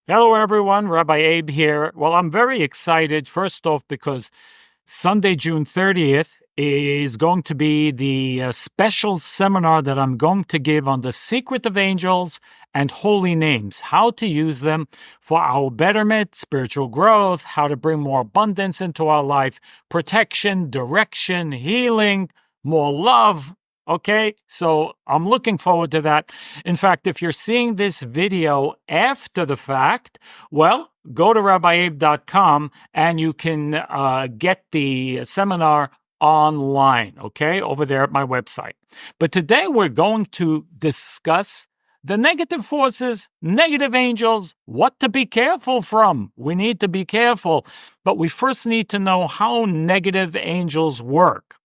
Hello, everyone. Rabbi Abe here. Well, I'm very excited, first off, because Sunday, June 30th is going to be the special seminar that I'm going to give on the secret of angels and holy names, how to use them for our betterment, spiritual growth, how to bring more abundance into our life, protection, direction, healing, more love. Okay, so I'm looking forward to that. In fact, if you're seeing this video after the fact, well, go to rabbieabe.com and you can get the seminar online, okay, over there at my website. But today we're going to discuss the negative forces, negative angels, what to be careful from. We need to be careful, but we first need to know how negative angels work.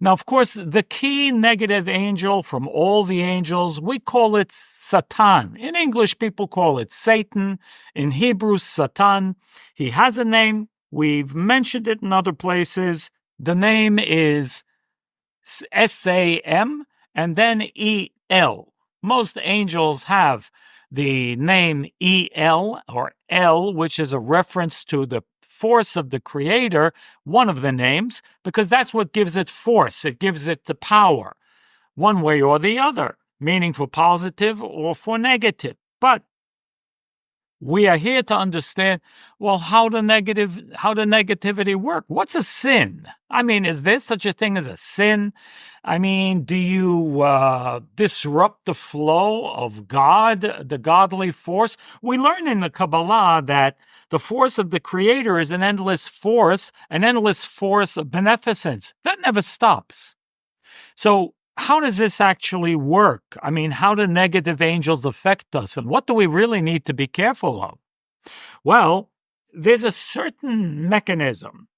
Now, of course, the key negative angel from all the angels, we call it Satan. In English, people call it Satan. In Hebrew, Satan. He has a name. We've mentioned it in other places. The name is S-A-M and then E-L. Most angels have the name E-L or L, which is a reference to the force of the Creator, one of the names, because that's what gives it force. It gives it the power, one way or the other, meaning for positive or for negative. But we are here to understand, well, how the negativity work. What's a sin? I mean, is there such a thing as a sin? I mean, do you disrupt the flow of God, the godly force? We learn in the Kabbalah that the force of the Creator is an endless force of beneficence. That never stops. So how does this actually work? I mean, how do negative angels affect us? And what do we really need to be careful of? Well, there's a certain mechanism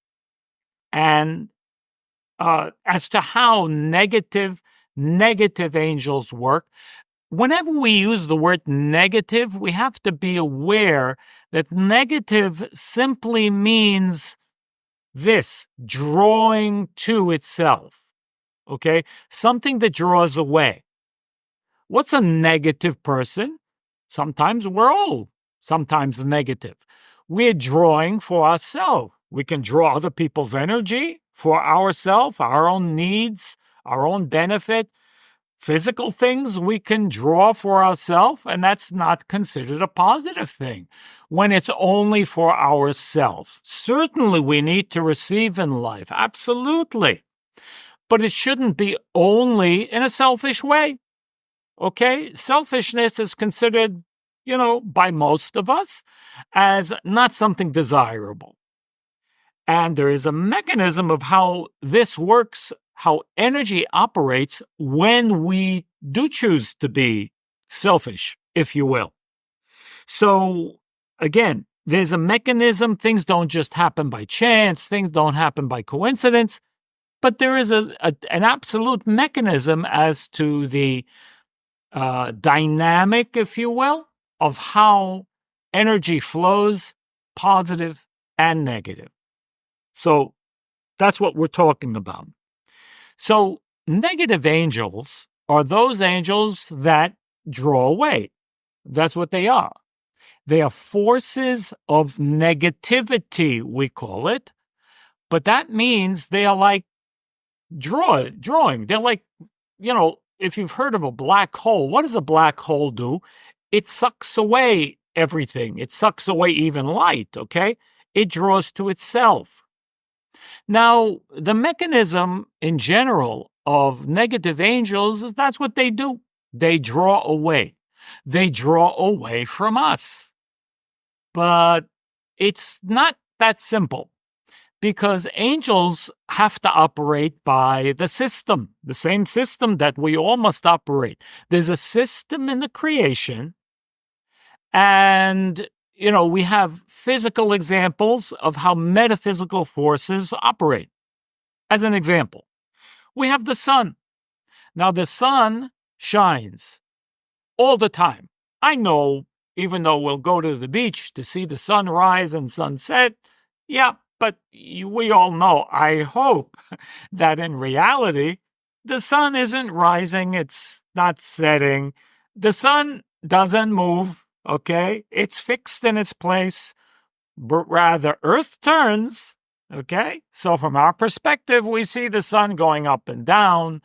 and as to how negative angels work. Whenever we use the word negative, we have to be aware that negative simply means this, drawing to itself. Okay? Something that draws away. What's a negative person? Sometimes we're all sometimes negative. We're drawing for ourselves. We can draw other people's energy for ourselves, our own needs, our own benefit. Physical things we can draw for ourselves, and that's not considered a positive thing when it's only for ourselves. Certainly we need to receive in life, absolutely. But it shouldn't be only in a selfish way, okay? Selfishness is considered, by most of us as not something desirable. And there is a mechanism of how this works, how energy operates when we do choose to be selfish, if you will. So, again, there's a mechanism. Things don't just happen by chance. Things don't happen by coincidence. But there is an absolute mechanism as to the dynamic, if you will, of how energy flows, positive and negative. So that's what we're talking about. So negative angels are those angels that draw away. That's what they are. They are forces of negativity, we call it. But that means they are like drawing. They're like, if you've heard of a black hole, what does a black hole do? It sucks away everything. It sucks away even light, okay? It draws to itself. Now, the mechanism in general of negative angels is that's what they do. They draw away. They draw away from us. But it's not that simple because angels have to operate by the system, the same system that we all must operate. There's a system in the creation, and we have physical examples of how metaphysical forces operate. As an example, we have the sun. Now, the sun shines all the time. I know, even though we'll go to the beach to see the sunrise and sunset, yeah, but we all know, I hope, that in reality, the sun isn't rising, it's not setting. The sun doesn't move okay? It's fixed in its place, but rather Earth turns, okay? So from our perspective, we see the sun going up and down,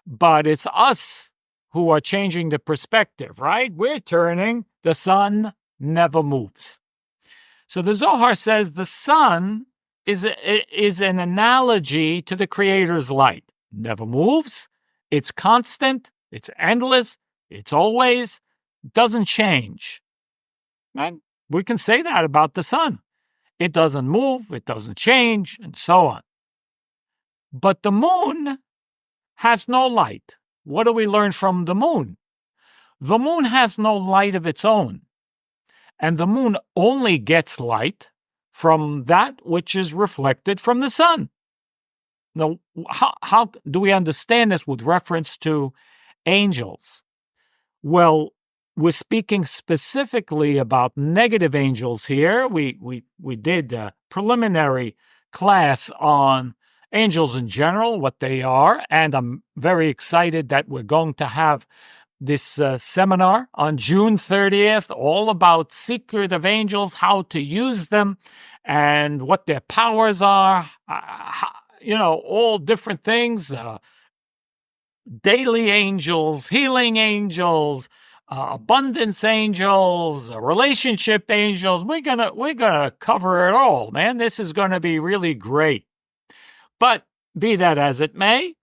but it's us who are changing the perspective, right? We're turning, the sun never moves. So the Zohar says the sun is an analogy to the Creator's light. Never moves, it's constant, it's endless, it's always, doesn't change. And we can say that about the sun. It doesn't move, it doesn't change, and so on. But the moon has no light. What do we learn from the moon? The moon has no light of its own. And the moon only gets light from that which is reflected from the sun. Now, how do we understand this with reference to angels? Well, we're speaking specifically about negative angels here. We did a preliminary class on angels in general, what they are, and I'm very excited that we're going to have this seminar on June 30th, all about secretive angels, how to use them, and what their powers are, all different things, daily angels, healing angels, abundance angels, relationship angels. We're gonna cover it all, man. This is gonna be really great. But be that as it may,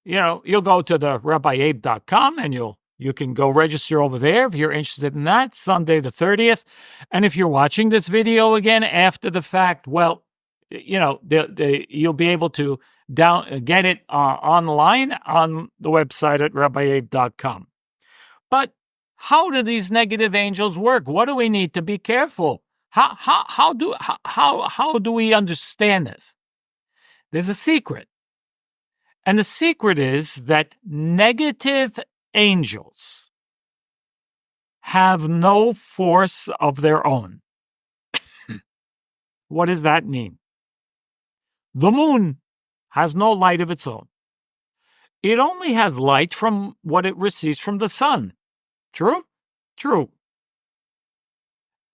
you'll go to the rabbieabe.com and you can go register over there if you're interested in that, Sunday the 30th. And if you're watching this video again after the fact, well, you'll be able to get it online on the website at rabbieabe.com. But how do these negative angels work? What do we need to be careful? How do we understand this? There's a secret. And the secret is that negative angels have no force of their own. What does that mean? The moon has no light of its own. It only has light from what it receives from the sun. True? True.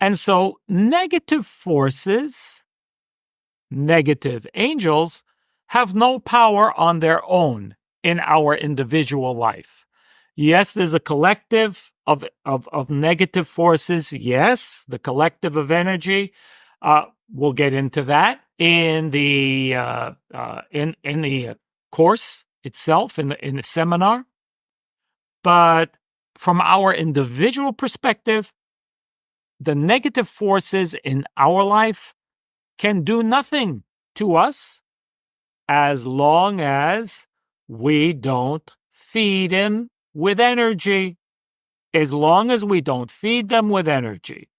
And so negative forces, negative angels, have no power on their own in our individual life. Yes, there's a collective of negative forces. Yes, the collective of energy. We'll get into that in the in the course itself, in the seminar. But from our individual perspective, the negative forces in our life can do nothing to us as long as we don't feed them with energy. As long as we don't feed them with energy.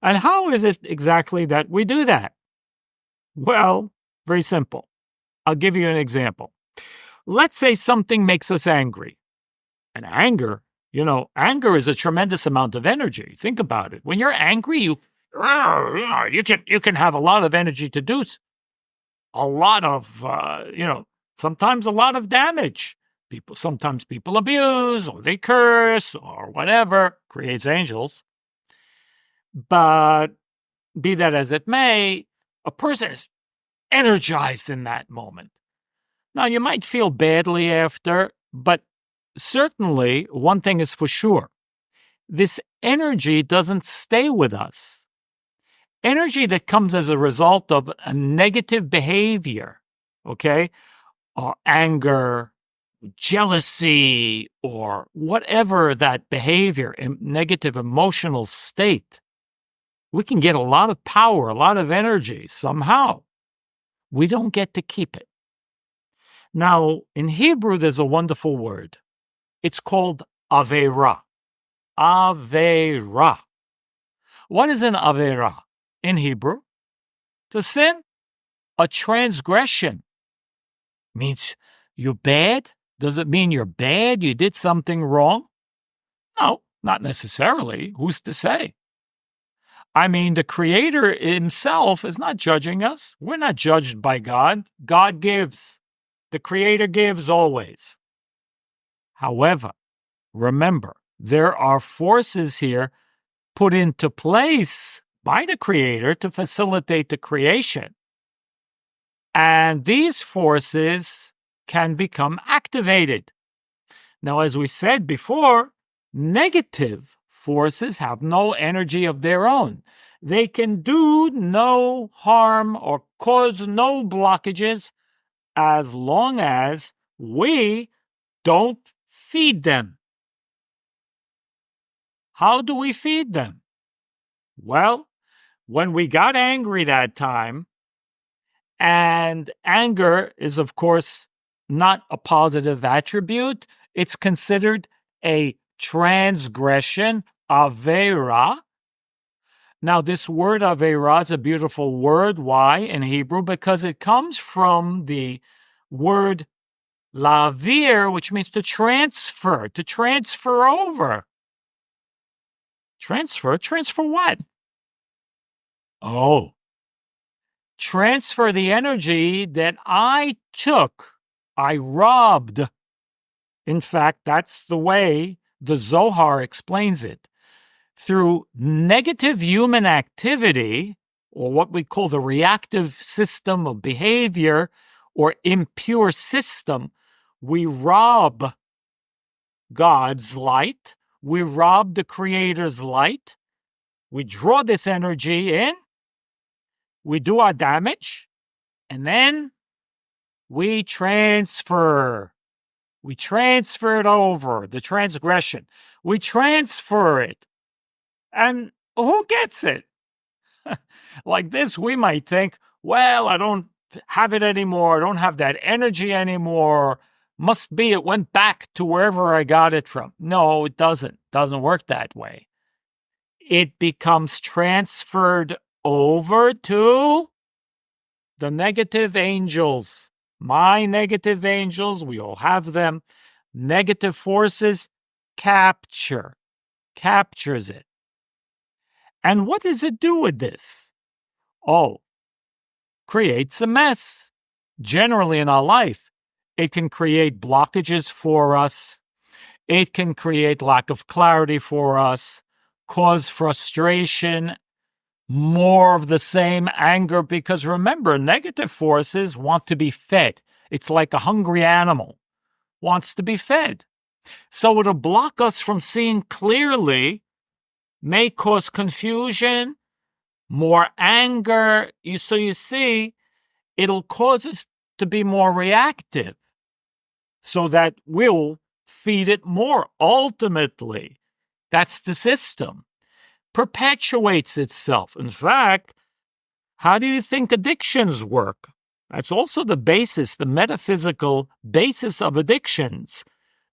And how is it exactly that we do that? Well, very simple. I'll give you an example. Let's say something makes us angry. And anger is a tremendous amount of energy. Think about it. When you're angry, you can have a lot of energy to do a lot of, sometimes a lot of damage. Sometimes people abuse or they curse or whatever, creates angels. But be that as it may, a person is energized in that moment. Now, you might feel badly after, but certainly one thing is for sure. This energy doesn't stay with us. Energy that comes as a result of a negative behavior, okay, or anger, jealousy, or whatever that behavior, negative emotional state, we can get a lot of power, a lot of energy somehow. We don't get to keep it. Now, in Hebrew, there's a wonderful word. It's called Aveira. Aveira. What is an Aveira in Hebrew? To sin, a transgression. Means you're bad? Does it mean you're bad? You did something wrong? No, not necessarily. Who's to say? I mean, the Creator himself is not judging us. We're not judged by God. God gives. The Creator gives always. However, remember, there are forces here put into place by the Creator to facilitate the creation. And these forces can become activated. Now, as we said before, negative forces have no energy of their own. They can do no harm or cause no blockages as long as we don't feed them. How do we feed them? Well, when we got angry that time, and anger is, of course, not a positive attribute, it's considered a transgression, avera. Now, this word avera is a beautiful word. Why in Hebrew? Because it comes from the word lavir, which means to transfer over. Transfer what? Oh, transfer the energy that I took, I robbed. In fact, that's the way the Zohar explains it. Through negative human activity, or what we call the reactive system of behavior, or impure system, we rob God's light. We rob the Creator's light. We draw this energy in. We do our damage. And then we transfer. We transfer it over, the transgression. We transfer it. And who gets it? Like this, we might think, well, I don't have it anymore. I don't have that energy anymore. Must be it went back to wherever I got it from. No, it doesn't. It doesn't work that way. It becomes transferred over to the negative angels. My negative angels, we all have them. Negative forces captures it. And what does it do with this? Oh, creates a mess. Generally in our life, it can create blockages for us. It can create lack of clarity for us, cause frustration, more of the same anger, because remember, negative forces want to be fed. It's like a hungry animal wants to be fed. So it'll block us from seeing clearly, may cause confusion, more anger. So you see, it'll cause us to be more reactive so that we'll feed it more. Ultimately, that's the system. Perpetuates itself. In fact, how do you think addictions work? That's also the basis, the metaphysical basis of addictions,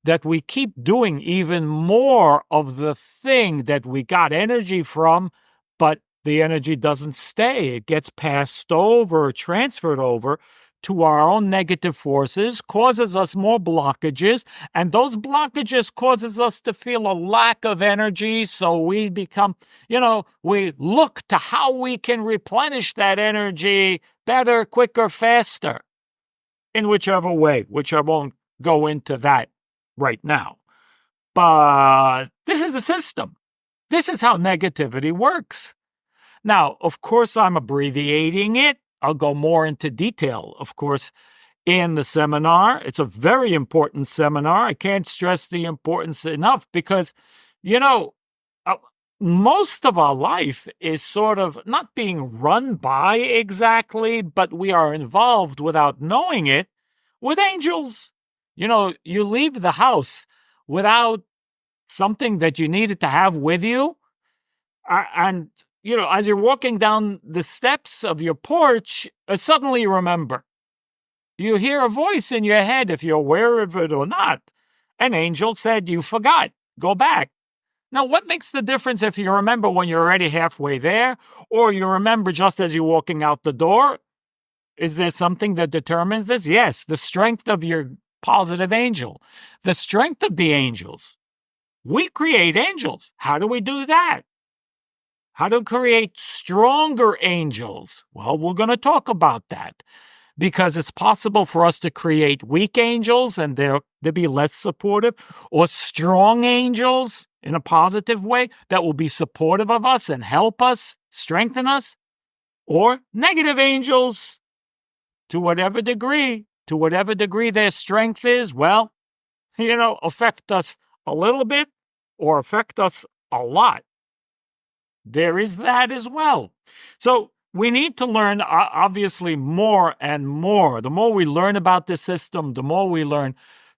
that we keep doing even more of the thing that we got energy from, but the energy doesn't stay. It gets passed over, transferred over to our own negative forces, causes us more blockages, and those blockages causes us to feel a lack of energy, so we become, we look to how we can replenish that energy better, quicker, faster, in whichever way, which I won't go into that right now. But this is a system. This is how negativity works. Now, of course, I'm abbreviating it. I'll go more into detail, of course, in the seminar. It's a very important seminar. I can't stress the importance enough because, most of our life is sort of not being run by exactly, but we are involved without knowing it with angels. You leave the house without something that you needed to have with you. And as you're walking down the steps of your porch, suddenly you remember. You hear a voice in your head, if you're aware of it or not. An angel said, you forgot. Go back. Now, what makes the difference if you remember when you're already halfway there, or you remember just as you're walking out the door? Is there something that determines this? Yes, the strength of your positive angel. The strength of the angels. We create angels. How do we do that? How to create stronger angels? Well, we're going to talk about that because it's possible for us to create weak angels and they'll be less supportive, or strong angels in a positive way that will be supportive of us and help us, strengthen us, or negative angels to whatever degree their strength is, well, affect us a little bit or affect us a lot. There is that as well. So we need to learn, obviously, more and more. The more we learn about the system, the more we learn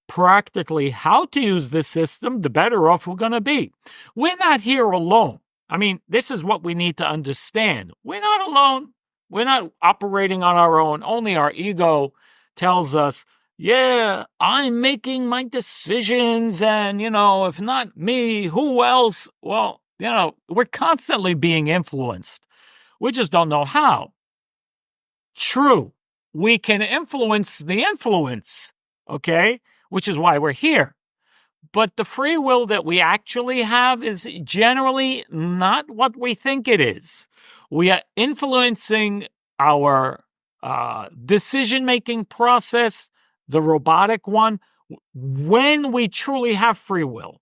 practically how to use the system, the better off we're going to be. We're not here alone. I mean, this is what we need to understand. We're not alone. We're not operating on our own. Only our ego tells us, yeah, I'm making my decisions, and, if not me, who else? Well, we're constantly being influenced. We just don't know how. True, we can influence the influence, okay? Which is why we're here. But the free will that we actually have is generally not what we think it is. We are influencing our decision-making process, the robotic one, when we truly have free will.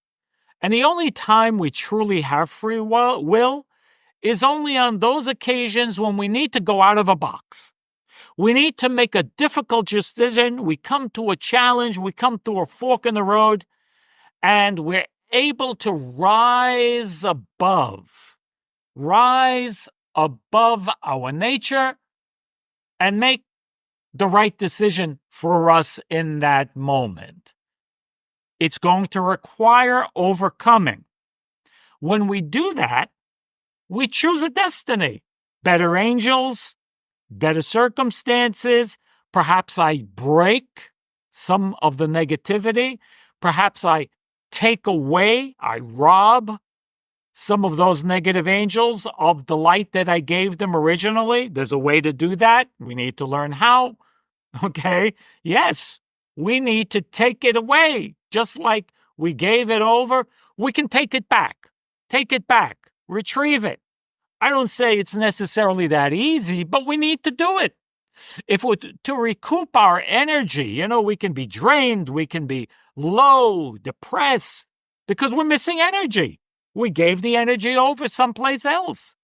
And the only time we truly have free will is only on those occasions when we need to go out of a box. We need to make a difficult decision. We come to a challenge. We come to a fork in the road. And we're able to rise above our nature and make the right decision for us in that moment. It's going to require overcoming. When we do that, we choose a destiny. Better angels, better circumstances. Perhaps I break some of the negativity. Perhaps I take away, I rob some of those negative angels of the light that I gave them originally. There's a way to do that. We need to learn how. Okay? Yes, we need to take it away. Just like we gave it over, we can take it back. Take it back. Retrieve it. I don't say it's necessarily that easy, but we need to do it. If we're to recoup our energy, we can be drained, we can be low, depressed, because we're missing energy. We gave the energy over someplace else.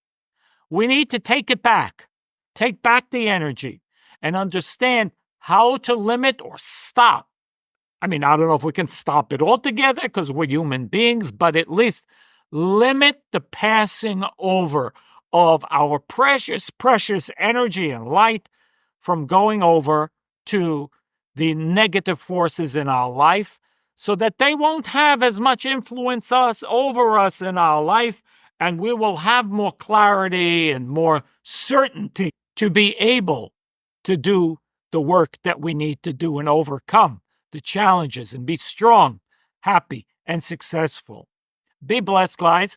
We need to take it back. Take back the energy and understand how to limit or stop. I mean, I don't know if we can stop it altogether because we're human beings, but at least limit the passing over of our precious, precious energy and light from going over to the negative forces in our life so that they won't have as much influence over us in our life, and we will have more clarity and more certainty to be able to do the work that we need to do and overcome the challenges and be strong, happy, and successful. Be blessed, guys,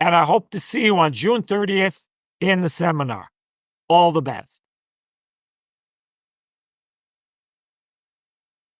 and I hope to see you on June 30th in the seminar. All the best.